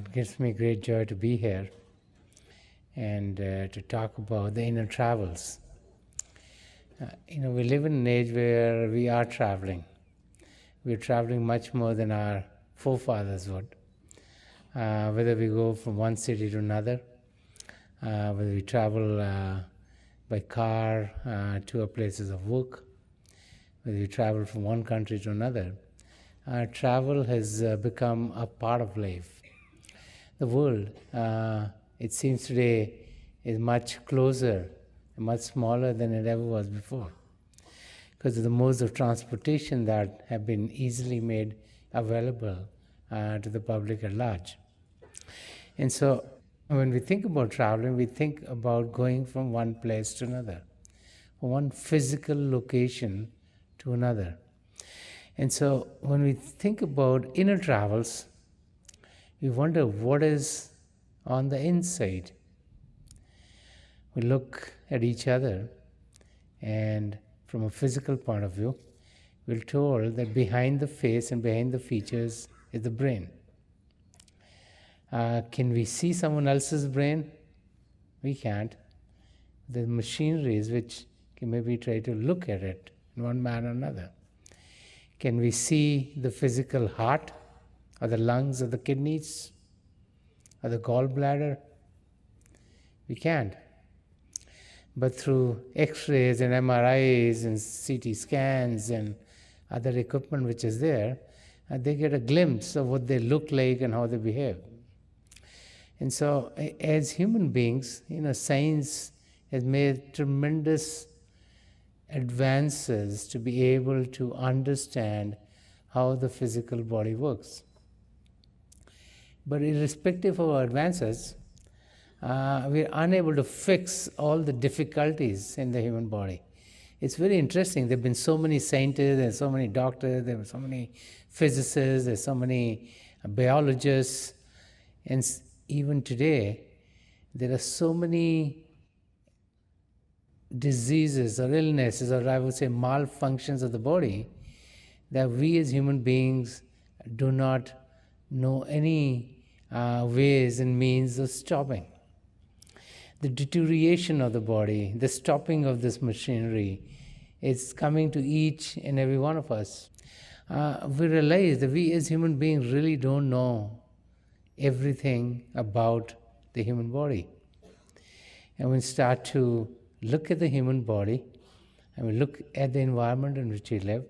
It gives me great joy to be here and to talk about the inner travels. We live in an age where we are traveling. We're traveling much more than our forefathers would. Whether we go from one city to another, whether we travel by car to our places of work, whether we travel from one country to another, travel has become a part of life. The world, it seems today, is much closer, much smaller than it ever was before, because of the modes of transportation that have been easily made available to the public at large. And so when we think about traveling, we think about going from one place to another, from one physical location to another. And so when we think about inner travels, we wonder what is on the inside. We look at each other, and from a physical point of view, we're told that behind the face and behind the features is the brain. Can we see someone else's brain? We can't. There's machineries which can maybe try to look at it in one manner or another. Can we see the physical heart, or the lungs, or the kidneys, or the gallbladder? We can't. But through X-rays and MRIs and CT scans and other equipment which is there, they get a glimpse of what they look like and how they behave. And so as human beings, science has made tremendous advances to be able to understand how the physical body works. But irrespective of our advances, we are unable to fix all the difficulties in the human body. It's very interesting. There have been so many scientists, there's so many doctors, there are so many physicists, there's so many biologists, and even today, there are so many diseases or illnesses, or I would say malfunctions of the body, that we as human beings do not know any ways and means of stopping. The deterioration of the body, the stopping of this machinery, is coming to each and every one of us. We realize that we as human beings really don't know everything about the human body. And when we start to look at the human body, and we look at the environment in which we live,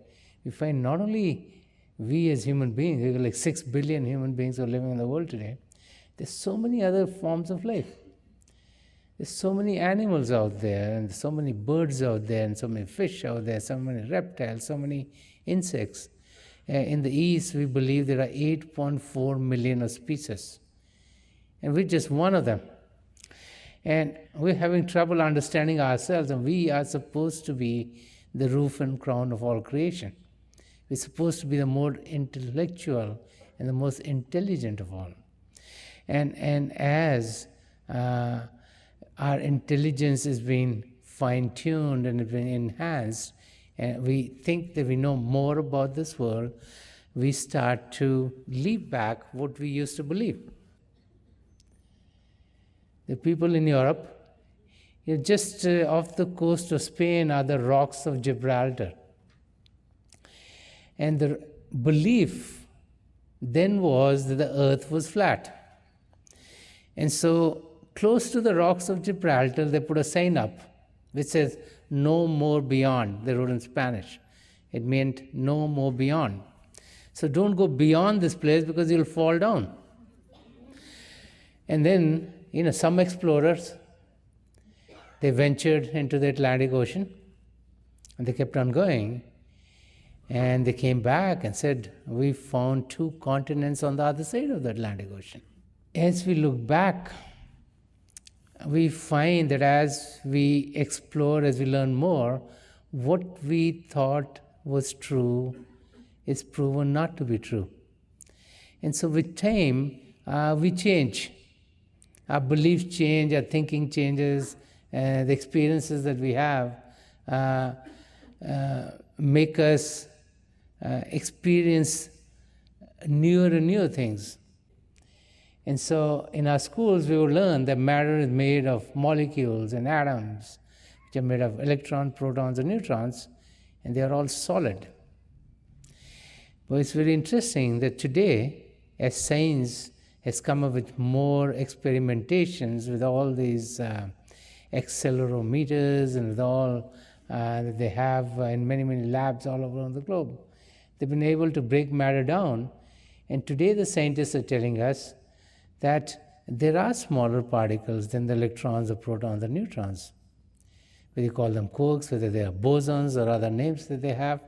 we find not only we as human beings, we are like 6 billion human beings who are living in the world today, there's so many other forms of life. There's so many animals out there, and so many birds out there, and so many fish out there, so many reptiles, so many insects. In the East, we believe there are 8.4 million of species, and we're just one of them. And we're having trouble understanding ourselves, and we are supposed to be the roof and crown of all creation. We're supposed to be the more intellectual and the most intelligent of all. And as our intelligence is being fine-tuned and being enhanced, and we think that we know more about this world, we start to leave back what we used to believe. The people in Europe, just off the coast of Spain are the rocks of Gibraltar. And the belief then was that the earth was flat. And so close to the rocks of Gibraltar, they put a sign up which says, "No more beyond." They wrote in Spanish. It meant no more beyond. So don't go beyond this place because you'll fall down. And then, some explorers, they ventured into the Atlantic Ocean, and they kept on going. And they came back and said, "We found 2 continents on the other side of the Atlantic Ocean." As we look back, we find that as we explore, as we learn more, what we thought was true is proven not to be true. And so with time, we change. Our beliefs change, our thinking changes, the experiences that we have make us experience newer and newer things. And so in our schools, we will learn that matter is made of molecules and atoms, which are made of electrons, protons, and neutrons, and they are all solid. But it's very interesting that today, as science has come up with more experimentations with all these accelerometers and with all that they have in many, many labs all around the globe, they've been able to break matter down. And today the scientists are telling us that there are smaller particles than the electrons, the protons, the neutrons. Whether you call them quarks, whether they are bosons or other names that they have.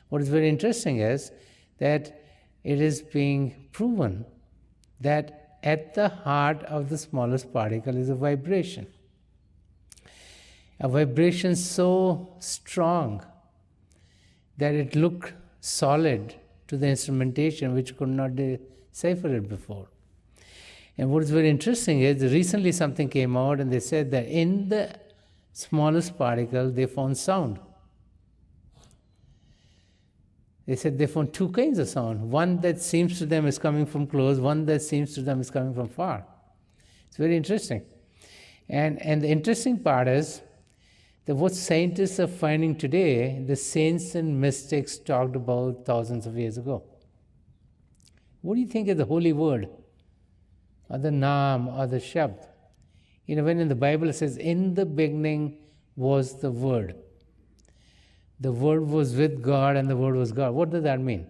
What is very interesting is that it is being proven that at the heart of the smallest particle is a vibration. A vibration so strong that it looked solid to the instrumentation which could not decipher it before. And what is very interesting is recently something came out and they said that in the smallest particle they found sound. They said they found two kinds of sound. One that seems to them is coming from close, one that seems to them is coming from far. It's very interesting. And the interesting part is that what scientists are finding today, the saints and mystics talked about thousands of years ago. What do you think of the holy word? Or the Naam, or the Shabd? You know, when in the Bible it says, in the beginning was the Word. The Word was with God and the Word was God. What does that mean?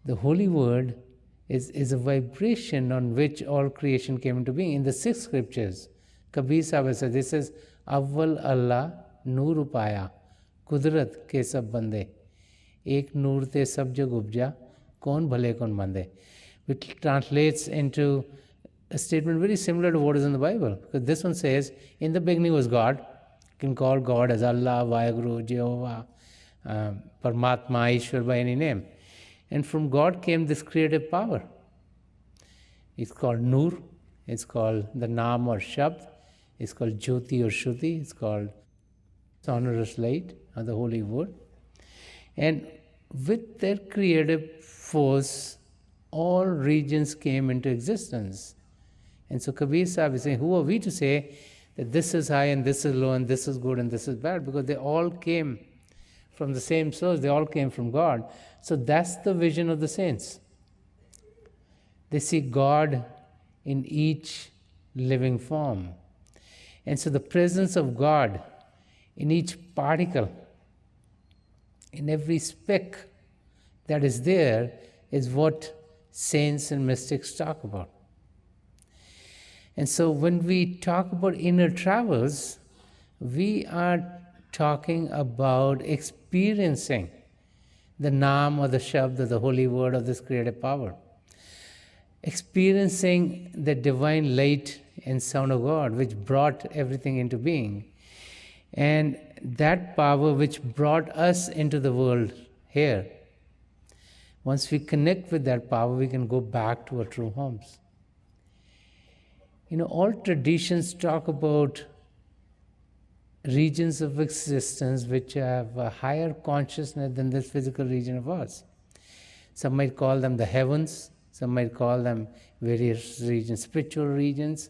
The holy word is a vibration on which all creation came into being. In the 6 scriptures, Kabir Sahib says, this is Awwal Allah Noor Upaya, Kudrat ke sab bande, Ek Noor te sab jag upja, Kaun bhale kaun mande, which translates into a statement very similar to what is in the Bible. Because this one says, in the beginning was God. You can call God as Allah, Vaheguru, Jehovah, Paramatma, Ishwar by any name. And from God came this creative power. It's called Noor. It's called the Naam or Shabd. It's called Jyoti or Shruti. It's called sonorous light or the holy word. And with their creative force, all regions came into existence. And so Kabir Sahib is saying, who are we to say that this is high and this is low and this is good and this is bad? Because they all came from the same source, they all came from God. So that's the vision of the saints. They see God in each living form. And so the presence of God in each particle, in every speck that is there, is what saints and mystics talk about. And so when we talk about inner travels, we are talking about experiencing the Naam or the Shabd or the holy word of this creative power. Experiencing the divine light and sound of God which brought everything into being. And that power which brought us into the world here. Once we connect with that power, we can go back to our true homes. You know, all traditions talk about regions of existence which have a higher consciousness than this physical region of ours. Some might call them the heavens, some might call them various regions, spiritual regions,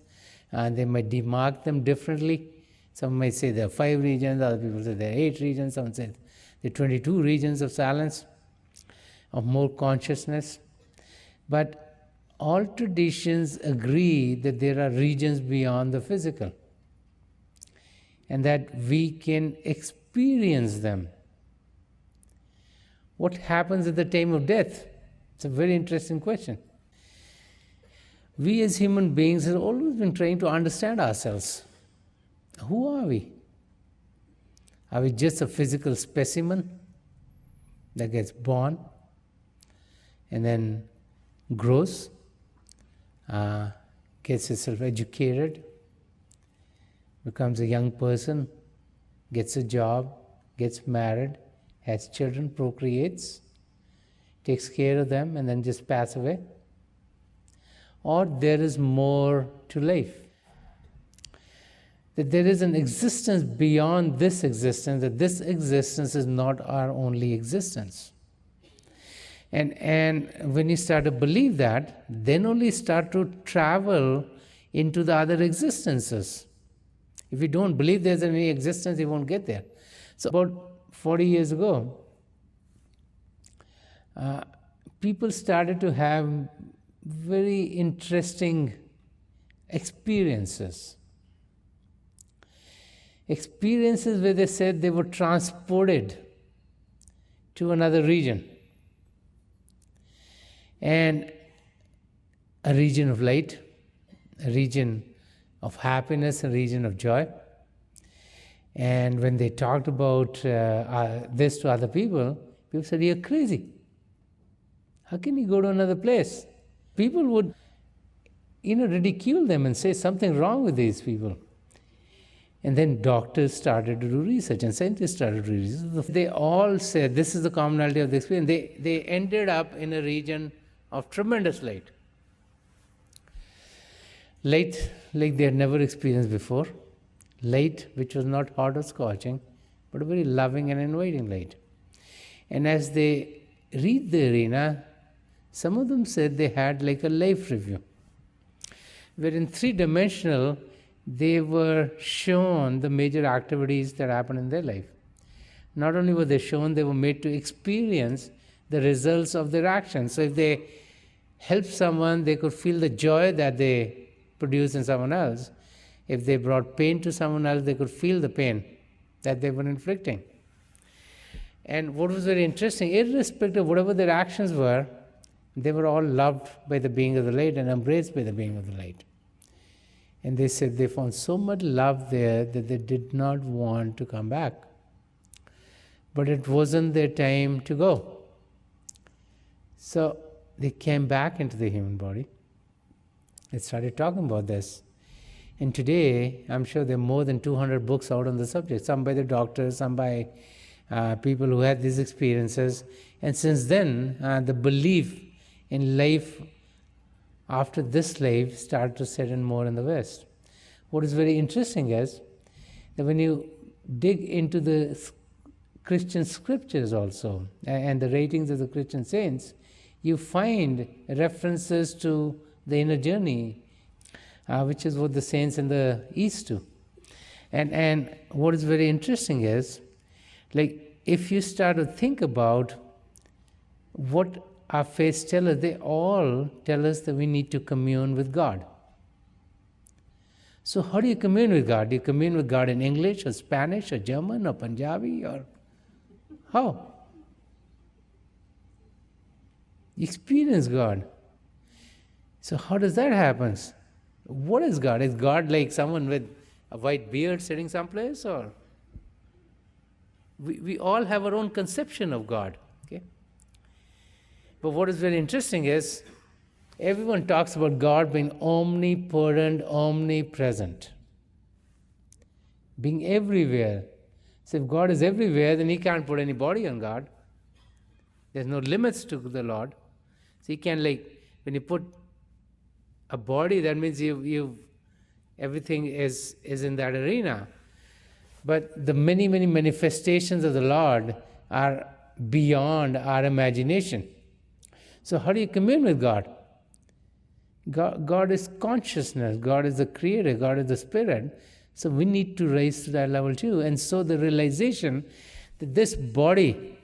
and they might demark them differently. Some might say there are 5 regions, other people say there are 8 regions, some say there are 22 regions of silence, of more consciousness. But all traditions agree that there are regions beyond the physical and that we can experience them. What happens at the time of death? It's a very interesting question. We as human beings have always been trying to understand ourselves. Who are we? Are we just a physical specimen that gets born and then grows, gets itself educated, becomes a young person, gets a job, gets married, has children, procreates, takes care of them, and then just pass away? Or there is more to life? That there is an existence beyond this existence, that this existence is not our only existence. And when you start to believe that, then only start to travel into the other existences. If you don't believe there's any existence, you won't get there. So about 40 years ago, people started to have very interesting experiences. Experiences where they said they were transported to another region. And a region of light, a region of happiness, a region of joy. And when they talked about this to other people, people said, "You're crazy. How can you go to another place?" People would, ridicule them and say something wrong with these people. And then doctors started to do research and scientists started to do research. They all said this is the commonality of the experience. They ended up in a region of tremendous light. Light like they had never experienced before. Light which was not hot or scorching, but a very loving and inviting light. And as they read the arena, some of them said they had like a life review, where in three-dimensional, they were shown the major activities that happened in their life. Not only were they shown, they were made to experience the results of their actions. So if they helped someone, they could feel the joy that they produced in someone else. If they brought pain to someone else, they could feel the pain that they were inflicting. And what was very interesting, irrespective of whatever their actions were, they were all loved by the being of the light and embraced by the being of the light. And they said they found so much love there that they did not want to come back. But it wasn't their time to go. So they came back into the human body. They started talking about this. And today, I'm sure there are more than 200 books out on the subject, some by the doctors, some by people who had these experiences. And since then, the belief in life after this life started to set in more in the West. What is very interesting is that when you dig into the Christian scriptures also, and the writings of the Christian saints, you find references to the inner journey, which is what the saints in the East do. And what is very interesting is, like, if you start to think about what our faiths tell us, they all tell us that we need to commune with God. So how do you commune with God? Do you commune with God in English or Spanish or German or Punjabi or how? You experience God. So how does that happen? What is God? Is God like someone with a white beard sitting someplace? Or we all have our own conception of God. Okay? But what is very interesting is, everyone talks about God being omnipotent, omnipresent, being everywhere. So if God is everywhere, then He can't put any body on God. There's no limits to the Lord. So He can, like, when you put a body, that means everything is in that arena. But the many, many manifestations of the Lord are beyond our imagination. So how do you commune with God? God is consciousness. God is the creator. God is the spirit. So we need to rise to that level too. And so the realization that this body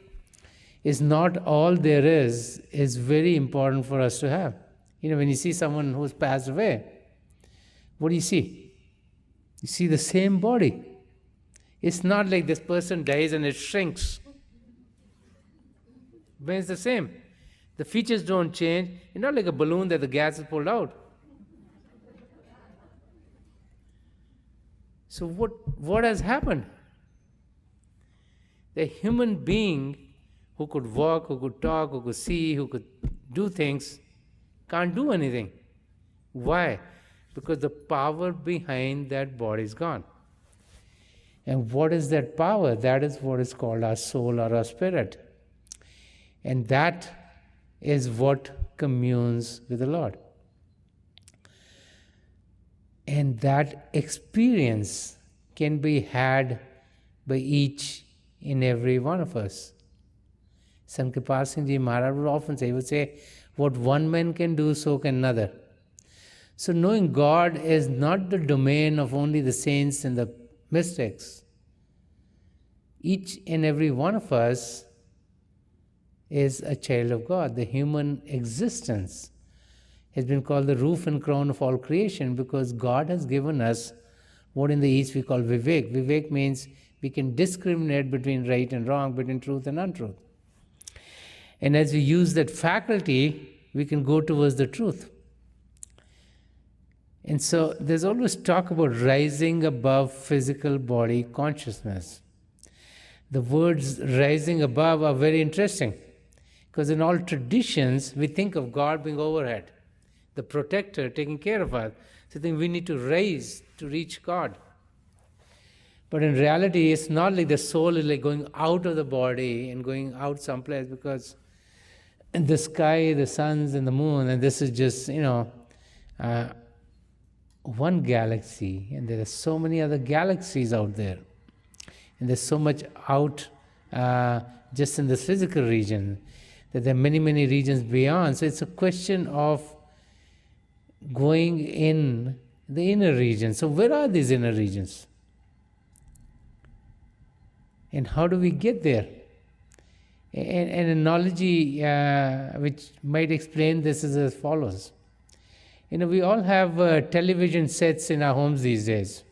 is not all there is very important for us to have. When you see someone who's passed away, what do you see? You see the same body. It's not like this person dies and it shrinks. But it's the same. The features don't change. It's not like a balloon that the gas is pulled out. So what has happened? The human being who could walk, who could talk, who could see, who could do things, can't do anything. Why? Because the power behind that body is gone. And what is that power? That is what is called our soul or our spirit. And that is what communes with the Lord. And that experience can be had by each and every one of us. Sant Rajinder Singh Ji Maharaj would often say, he would say, what one man can do, so can another. So knowing God is not the domain of only the saints and the mystics. Each and every one of us is a child of God. The human existence has been called the roof and crown of all creation because God has given us what in the East we call vivek. Vivek means we can discriminate between right and wrong, between truth and untruth. And as we use that faculty, we can go towards the truth. And so there's always talk about rising above physical body consciousness. The words rising above are very interesting because in all traditions, we think of God being overhead, the protector taking care of us. So I think we need to rise to reach God. But in reality, it's not like the soul is like going out of the body and going out someplace, because in the sky, the suns and the moon, and this is just, one galaxy, and there are so many other galaxies out there. And there's so much out just in this physical region, that there are many, many regions beyond. So it's a question of going in the inner region. So where are these inner regions? And how do we get there? An analogy which might explain this is as follows. We all have television sets in our homes these days.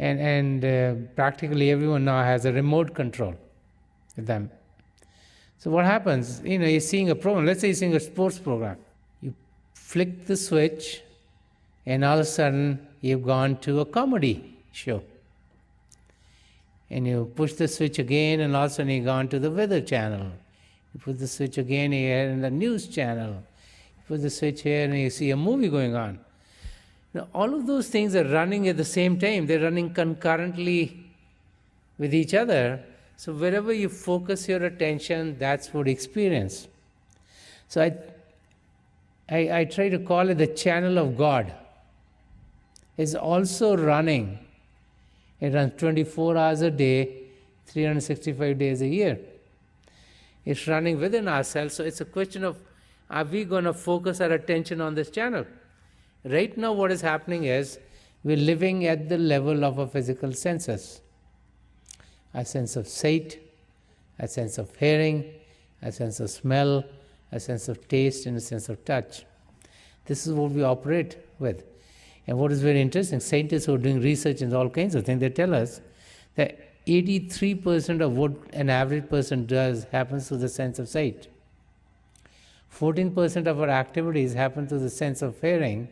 And practically everyone now has a remote control with them. So what happens? You're seeing a program. Let's say you're seeing a sports program. You flick the switch, and all of a sudden you've gone to a comedy show. And you push the switch again, and all of a sudden you've gone to the weather channel. You put the switch again here in the news channel. You put the switch here, and you see a movie going on. Now, all of those things are running at the same time. They're running concurrently with each other. So wherever you focus your attention, that's what you experience. So I try to call it the channel of God. It's also running. It runs 24 hours a day, 365 days a year. It's running within ourselves. So it's a question of, are we going to focus our attention on this channel? Right now what is happening is, we're living at the level of our physical senses. A sense of sight, a sense of hearing, a sense of smell, a sense of taste, and a sense of touch. This is what we operate with. And what is very interesting, scientists who are doing research in all kinds of things, they tell us that 83% of what an average person does happens through the sense of sight. 14% of our activities happen through the sense of hearing,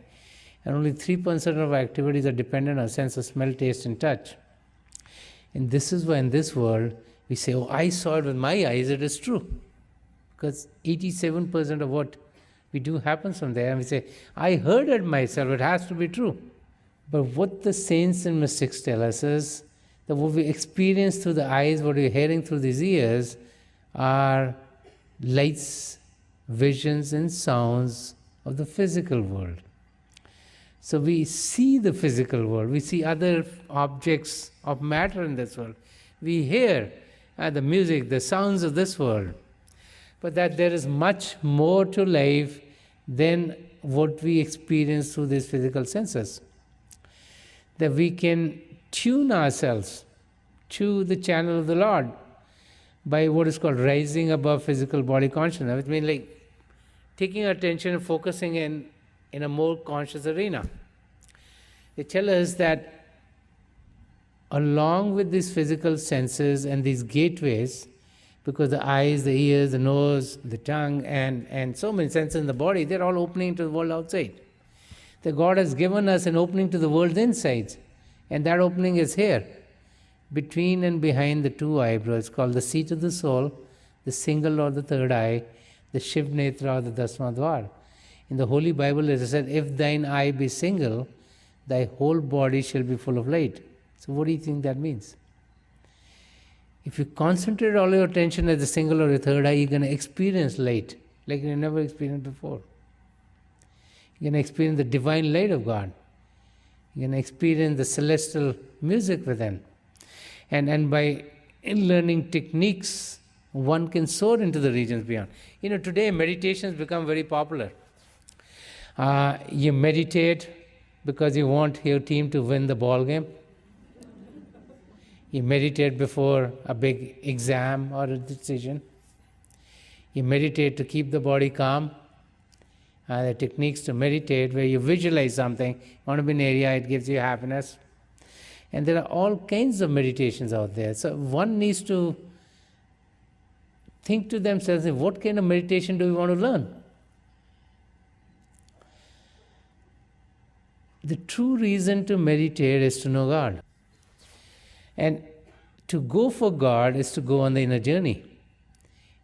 and only 3% of our activities are dependent on sense of smell, taste, and touch. And this is why in this world, we say, oh, I saw it with my eyes, it is true. Because 87% of what we do happens from there, and we say, I heard it myself, it has to be true. But what the saints and mystics tell us is that what we experience through the eyes, what we're hearing through these ears, are lights, visions, and sounds of the physical world. So we see the physical world, we see other objects of matter in this world. We hear the music, the sounds of this world. But that there is much more to life than what we experience through these physical senses. That we can tune ourselves to the channel of the Lord by what is called rising above physical body consciousness, which means like taking our attention and focusing in a more conscious arena. They tell us that along with these physical senses and these gateways, because the eyes, the ears, the nose, the tongue, and so many senses in the body, they're all opening to the world outside. That God has given us an opening to the world inside, and that opening is here, between and behind the two eyebrows, called the seat of the soul, the single or the third eye, the Shiv Netra or the Dasmadvar. In the Holy Bible it is said, if thine eye be single, thy whole body shall be full of light. So what do you think that means? If you concentrate all your attention at the single or the third eye, you're going to experience light like you never experienced before. You're going to experience the divine light of God. You're going to experience the celestial music within. And by learning techniques one can soar into the regions beyond. Today meditations become very popular. You meditate because you want your team to win the ball game. You meditate before a big exam or a decision. You meditate to keep the body calm. There are techniques to meditate where you visualize something. You want to be in an area, it gives you happiness. And there are all kinds of meditations out there. So one needs to think to themselves, what kind of meditation do we want to learn? The true reason to meditate is to know God. And to go for God is to go on the inner journey.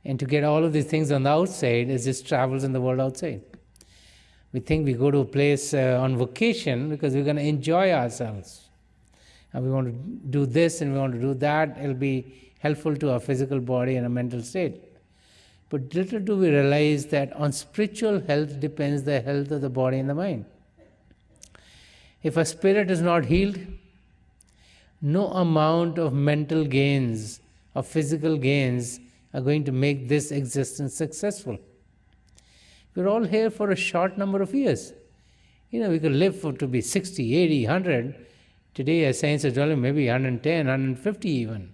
And to get all of these things on the outside is just travels in the world outside. We think we go to a place on vacation because we're going to enjoy ourselves. And we want to do this and we want to do that. It'll be helpful to our physical body and our mental state. But little do we realize that on spiritual health depends the health of the body and the mind. If a spirit is not healed, no amount of mental gains or physical gains are going to make this existence successful. We're all here for a short number of years. We could live to be 60, 80, 100. Today, as science is telling, maybe 110, 150 even.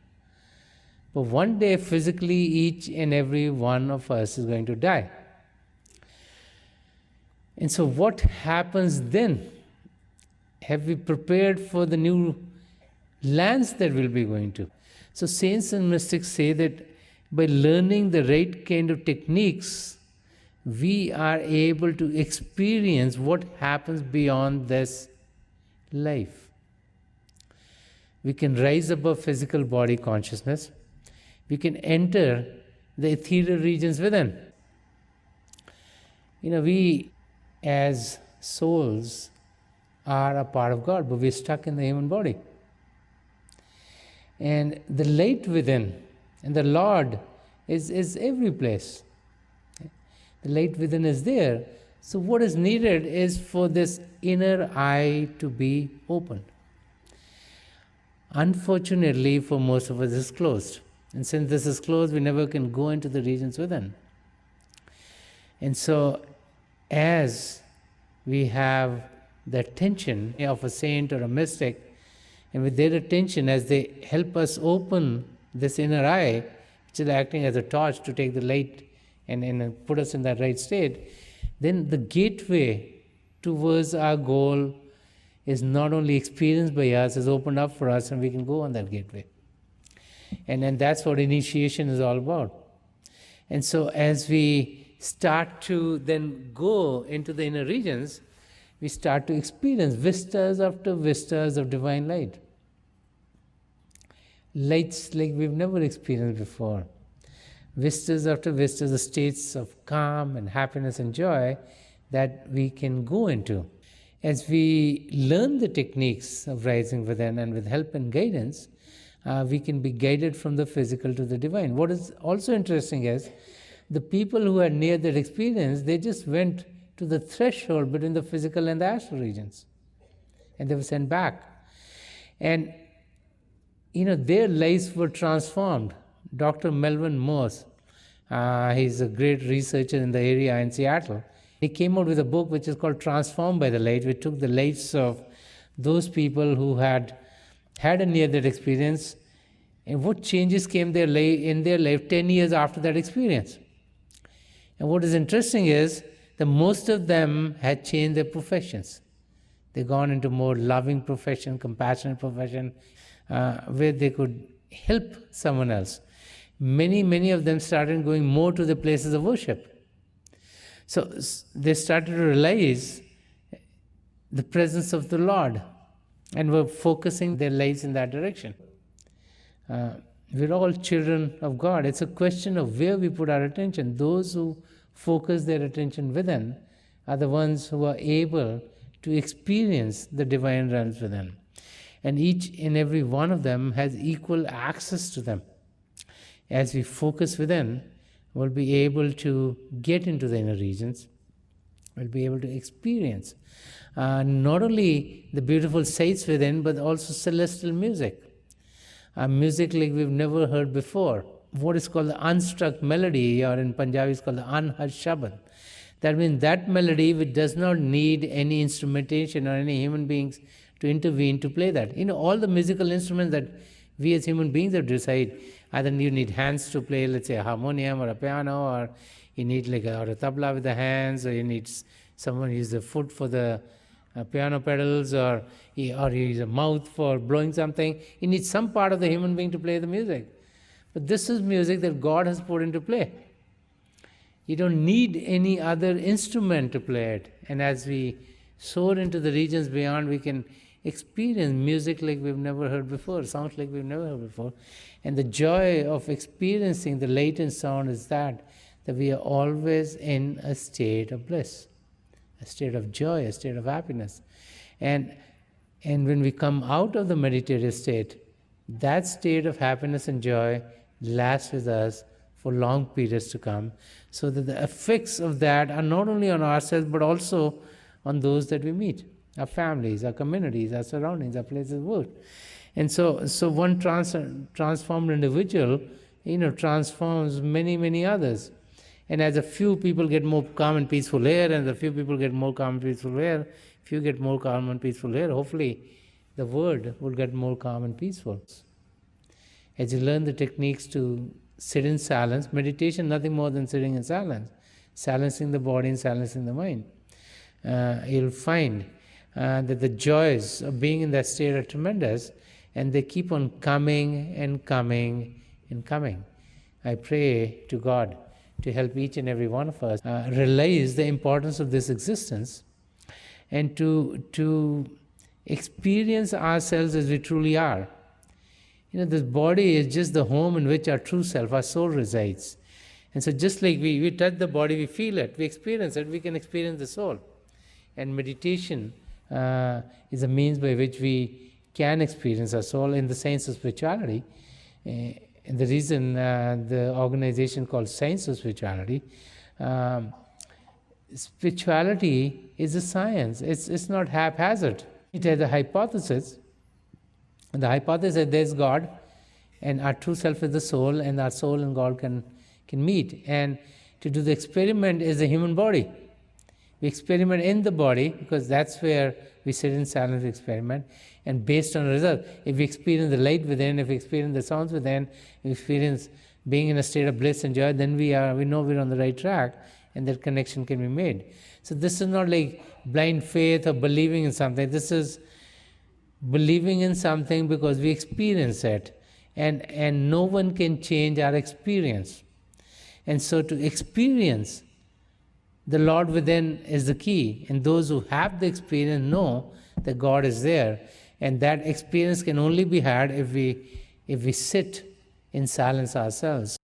But one day, physically, each and every one of us is going to die. And so what happens then? Have we prepared for the new lands that we'll be going to? So saints and mystics say that by learning the right kind of techniques, we are able to experience what happens beyond this life. We can rise above physical body consciousness. We can enter the ethereal regions within. We as souls are a part of God, but we're stuck in the human body. And the light within and the Lord is every place. The light within is there. So what is needed is for this inner eye to be opened. Unfortunately, for most of us, it's closed. And since this is closed, we never can go into the regions within. And so, as we have the attention of a saint or a mystic, and with their attention, as they help us open this inner eye, which is acting as a torch to take the light and put us in that right state, then the gateway towards our goal is not only experienced by us, is opened up for us, and we can go on that gateway. And that's what initiation is all about. And so as we start to then go into the inner regions, we start to experience vistas after vistas of divine light. Lights like we've never experienced before. Vistas after vistas, the states of calm and happiness and joy that we can go into. As we learn the techniques of rising within, and with help and guidance, we can be guided from the physical to the divine. What is also interesting is, the people who had near that experience, they just went to the threshold between the physical and the astral regions. And they were sent back. And, their lives were transformed. Dr. Melvin Morse, he's a great researcher in the area in Seattle. He came out with a book which is called Transformed by the Light, which took the lives of those people who had a near-death experience, and what changes came in their life 10 years after that experience. And what is interesting is that most of them had changed their professions. They've gone into more loving profession, compassionate profession, where they could help someone else. Many of them started going more to the places of worship. So they started to realize the presence of the Lord and were focusing their lives in that direction. We're all children of God. It's a question of where we put our attention. Those who focus their attention within are the ones who are able to experience the divine realms within. And each and every one of them has equal access to them. As we focus within, we'll be able to get into the inner regions. We'll be able to experience not only the beautiful sights within, but also celestial music. Music like we've never heard before. what is called the unstruck melody, or in Punjabi is called the unhushed shabad. That means that melody which does not need any instrumentation or any human beings to intervene to play that. All the musical instruments that we as human beings have decided, either you need hands to play, let's say, a harmonium or a piano, or you need or a tabla with the hands, or you need someone use the foot for the piano pedals, or you use a mouth for blowing something. You need some part of the human being to play the music. But this is music that God has put into play. You don't need any other instrument to play it. And as we soar into the regions beyond, we can experience music like we've never heard before, sounds like we've never heard before. And the joy of experiencing the latent sound is that we are always in a state of bliss, a state of joy, a state of happiness. And when we come out of the meditative state, that state of happiness and joy lasts with us for long periods to come, so that the effects of that are not only on ourselves but also on those that we meet, our families, our communities, our surroundings, our places of work. And so one transformed individual, transforms many, many others. And as a few people get more calm and peaceful here, and a few people get more calm and peaceful here, if you get more calm and peaceful here, hopefully the world will get more calm and peaceful. As you learn the techniques to sit in silence, meditation, nothing more than sitting in silence, silencing the body and silencing the mind, you'll find that the joys of being in that state are tremendous, and they keep on coming and coming and coming. I pray to God to help each and every one of us realize the importance of this existence, and to experience ourselves as we truly are. This body is just the home in which our true self, our soul, resides. And so just like we touch the body, we feel it, we experience it, we can experience the soul. And meditation is a means by which we can experience our soul in the science of spirituality. And the reason the organization called Science of Spirituality, spirituality is a science. It's not haphazard. It has a hypothesis. And the hypothesis is there's God, and our true self is the soul, and our soul and God can meet. And to do the experiment is the human body. We experiment in the body, because that's where we sit in silence, experiment. And based on the result, if we experience the light within, if we experience the sounds within, if we experience being in a state of bliss and joy, then we know we're on the right track, and that connection can be made. So this is not like blind faith or believing in something. This is believing in something because we experience it, and no one can change our experience. And so to experience the Lord within is the key, and those who have the experience know that God is there, and that experience can only be had if we sit in silence ourselves.